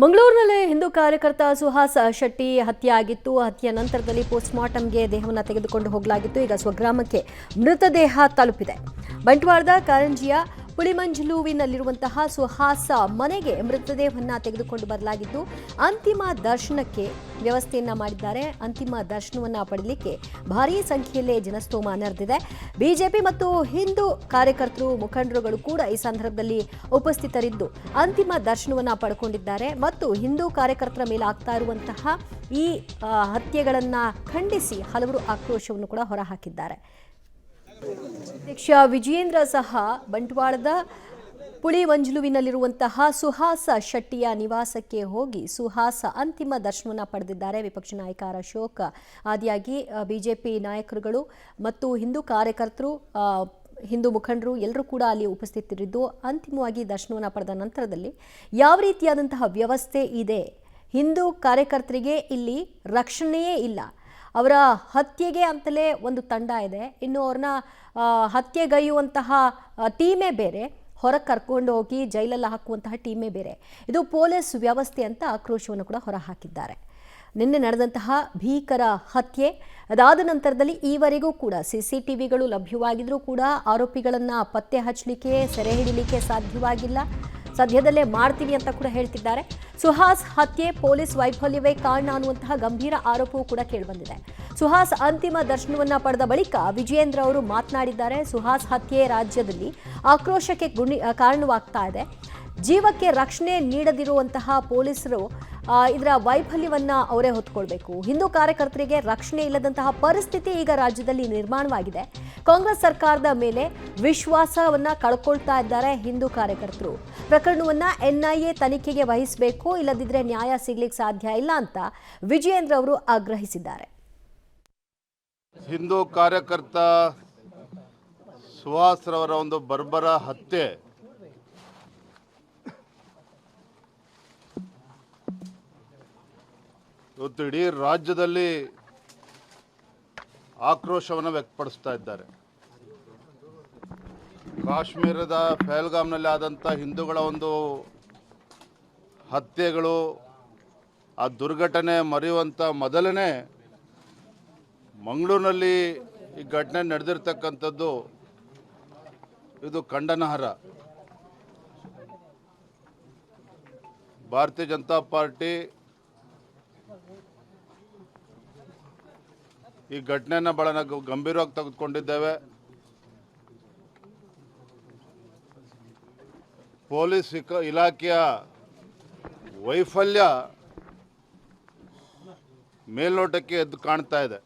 ಮಂಗಳೂರಿನಲ್ಲಿ ಹಿಂದೂ ಕಾರ್ಯಕರ್ತ ಸುಹಾಸ್ ಶೆಟ್ಟಿ ಹತ್ಯೆ ಆಗಿತ್ತು. ಹತ್ಯೆಯ ನಂತರದಲ್ಲಿ ಪೋಸ್ಟ್ಮಾರ್ಟಂಗೆ ದೇಹವನ್ನು ತೆಗೆದುಕೊಂಡು ಹೋಗಲಾಗಿತ್ತು. ಈಗ ಸ್ವಗ್ರಾಮಕ್ಕೆ ಮೃತದೇಹ ತಲುಪಿದೆ. ಬಂಟ್ವಾಳದ ಕಾರಂಜಿಯ ಪುಳಿಮಂಜಲುವಿನಲ್ಲಿರುವಂತಹ ಸುಹಾಸ್ ಮನೆಗೆ ಮೃತದೇಹವನ್ನು ತೆಗೆದುಕೊಂಡು ಬರಲಾಗಿದ್ದು ಅಂತಿಮ ದರ್ಶನಕ್ಕೆ ವ್ಯವಸ್ಥೆಯನ್ನ ಮಾಡಿದ್ದಾರೆ. ಅಂತಿಮ ದರ್ಶನವನ್ನು ಪಡೆಯಲಿಕ್ಕೆ ಭಾರೀ ಸಂಖ್ಯೆಯಲ್ಲಿ ಜನಸ್ತೋಮ ನೆರೆದಿದೆ. ಬಿಜೆಪಿ ಮತ್ತು ಹಿಂದೂ ಕಾರ್ಯಕರ್ತರು ಮುಖಂಡರುಗಳು ಕೂಡ ಈ ಸಂದರ್ಭದಲ್ಲಿ ಉಪಸ್ಥಿತರಿದ್ದು ಅಂತಿಮ ದರ್ಶನವನ್ನು ಪಡ್ಕೊಂಡಿದ್ದಾರೆ ಮತ್ತು ಹಿಂದೂ ಕಾರ್ಯಕರ್ತರ ಮೇಲೆ ಆಗ್ತಾ ಇರುವಂತಹ ಈ ಹತ್ಯೆಗಳನ್ನು ಖಂಡಿಸಿ ಹಲವರು ಆಕ್ರೋಶವನ್ನು ಕೂಡ ಹೊರಹಾಕಿದ್ದಾರೆ. ಅಧ್ಯಕ್ಷ ವಿಜಯೇಂದ್ರ ಸಹ ಬಂಟ್ವಾಳದ ಪುಳಿಮಂಜಲುವಿನಲ್ಲಿರುವಂತಹ ಸುಹಾಸ್ ಶೆಟ್ಟಿಯ ನಿವಾಸಕ್ಕೆ ಹೋಗಿ ಸುಹಾಸ್ ಅಂತಿಮ ದರ್ಶನವನ್ನು ಪಡೆದಿದ್ದಾರೆ. ವಿಪಕ್ಷ ನಾಯಕ ಅಶೋಕ್ ಆದಿಯಾಗಿ ಬಿಜೆಪಿ ನಾಯಕರುಗಳು ಮತ್ತು ಹಿಂದೂ ಕಾರ್ಯಕರ್ತರು ಹಿಂದೂ ಮುಖಂಡರು ಎಲ್ಲರೂ ಕೂಡ ಅಲ್ಲಿ ಉಪಸ್ಥಿತರಿದ್ದು ಅಂತಿಮವಾಗಿ ದರ್ಶನವನ್ನು ಪಡೆದ ನಂತರದಲ್ಲಿ ಯಾವ ರೀತಿಯಾದಂತಹ ವ್ಯವಸ್ಥೆ ಇದೆ, ಹಿಂದೂ ಕಾರ್ಯಕರ್ತರಿಗೆ ಇಲ್ಲಿ ರಕ್ಷಣೆಯೇ ಇಲ್ಲ, ಅವರ ಹತ್ಯೆಗೆ ಅಂತಲೇ ಒಂದು ತಂಡ ಇದೆ, ಇನ್ನು ಅವ್ರನ್ನ ಹತ್ಯೆಗೈಯುವಂತಹ ಟೀಮೇ ಬೇರೆ, ಹೊರಗೆ ಕರ್ಕೊಂಡು ಹೋಗಿ ಜೈಲಲ್ಲಿ ಹಾಕುವಂತಹ ಟೀಮೇ ಬೇರೆ, ಇದು ಪೊಲೀಸ್ ವ್ಯವಸ್ಥೆ ಅಂತ ಆಕ್ರೋಶವನ್ನು ಕೂಡ ಹೊರಹಾಕಿದ್ದಾರೆ. ನಿನ್ನೆ ನಡೆದಂತಹ ಭೀಕರ ಹತ್ಯೆ ಅದಾದ ನಂತರದಲ್ಲಿ ಈವರೆಗೂ ಕೂಡ CCTVಗಳು ಲಭ್ಯವಾಗಿದ್ರೂ ಕೂಡ ಆರೋಪಿಗಳನ್ನು ಪತ್ತೆ ಹಚ್ಚಲಿಕ್ಕೆ, ಸೆರೆ ಹಿಡಿಲಿಕ್ಕೆ ಸಾಧ್ಯವಾಗಿಲ್ಲ. ಸದ್ಯದಲ್ಲೇ ಮಾಡ್ತೀವಿ ಅಂತ ಕೂಡ ಹೇಳ್ತಿದ್ದಾರೆ. ಸುಹಾಸ್ ಹತ್ಯೆ ಪೊಲೀಸ್ ವೈಫಲ್ಯವೇ ಕಾರಣ ಅನ್ನುವಂತಹ ಗಂಭೀರ ಆರೋಪವೂ ಕೂಡ ಕೇಳಿಬಂದಿದೆ. ಸುಹಾಸ್ ಅಂತಿಮ ದರ್ಶನವನ್ನ ಪಡೆದ ಬಳಿಕ ವಿಜಯೇಂದ್ರ ಅವರು ಮಾತನಾಡಿದ್ದಾರೆ. ಸುಹಾಸ್ ಹತ್ಯೆ ರಾಜ್ಯದಲ್ಲಿ ಆಕ್ರೋಶಕ್ಕೆ ಕಾರಣವಾಗ್ತಾ ಇದೆ. ಜೀವಕ್ಕೆ ರಕ್ಷಣೆ ನೀಡದಿರುವಂತಹ ಪೊಲೀಸರು ಇದರ ವೈಫಲ್ಯವನ್ನ ಅವರೇ ಹೊತ್ಕೊಳ್ಬೇಕು. ಹಿಂದೂ ಕಾರ್ಯಕರ್ತರಿಗೆ ರಕ್ಷಣೆ ಇಲ್ಲದಂತಹ ಪರಿಸ್ಥಿತಿ ಈಗ ರಾಜ್ಯದಲ್ಲಿ ನಿರ್ಮಾಣವಾಗಿದೆ. ಕಾಂಗ್ರೆಸ್ ಸರ್ಕಾರದ ಮೇಲೆ ವಿಶ್ವಾಸವನ್ನ ಕಳ್ಕೊಳ್ತಾ ಇದ್ದಾರೆ ಹಿಂದೂ ಕಾರ್ಯಕರ್ತರು. ಪ್ರಕರಣವನ್ನ NIA ತನಿಖೆಗೆ ವಹಿಸಬೇಕು, ಇಲ್ಲದಿದ್ರೆ ನ್ಯಾಯ ಸಿಗ್ಲಿಕ್ಕೆ ಸಾಧ್ಯ ಇಲ್ಲ ಅಂತ ವಿಜಯೇಂದ್ರ ಅವರು ಆಗ್ರಹಿಸಿದ್ದಾರೆ. ಹಿಂದೂ ಕಾರ್ಯಕರ್ತ ಸುಹಾಸ್ ರವರ ಒಂದು ಬರ್ಬರ ಹತ್ಯೆ ಇವತ್ತು ಇಡೀ ರಾಜ್ಯದಲ್ಲಿ ಆಕ್ರೋಶವನ್ನು ವ್ಯಕ್ತಪಡಿಸ್ತಾ ಇದ್ದಾರೆ. ಕಾಶ್ಮೀರದ ಪಹಲ್ಗಾಮ್ನಲ್ಲಿ ಆದಂಥ ಹಿಂದೂಗಳ ಒಂದು ಹತ್ಯೆಗಳು, ಆ ದುರ್ಘಟನೆ ಮರೆಯುವಂಥ ಮೊದಲನೇ ಮಂಗಳೂರಿನಲ್ಲಿ ಈ ಘಟನೆ ನಡೆದಿರ್ತಕ್ಕಂಥದ್ದು ಇದು ಖಂಡನಾರ್ಹ. ಭಾರತೀಯ ಜನತಾ ಪಾರ್ಟಿ ಈ ಘಟನೆಯನ್ನು ಬಹಳ ಗಂಭೀರವಾಗಿ ತೆಗೆದುಕೊಂಡಿದ್ದೇವೆ. ಪೊಲೀಸ್ ಇಲಾಖೆಯ ವೈಫಲ್ಯ ಮೇಲ್ನೋಟಕ್ಕೆ ಎದ್ದು ಕಾಣ್ತಾ ಇದೆ.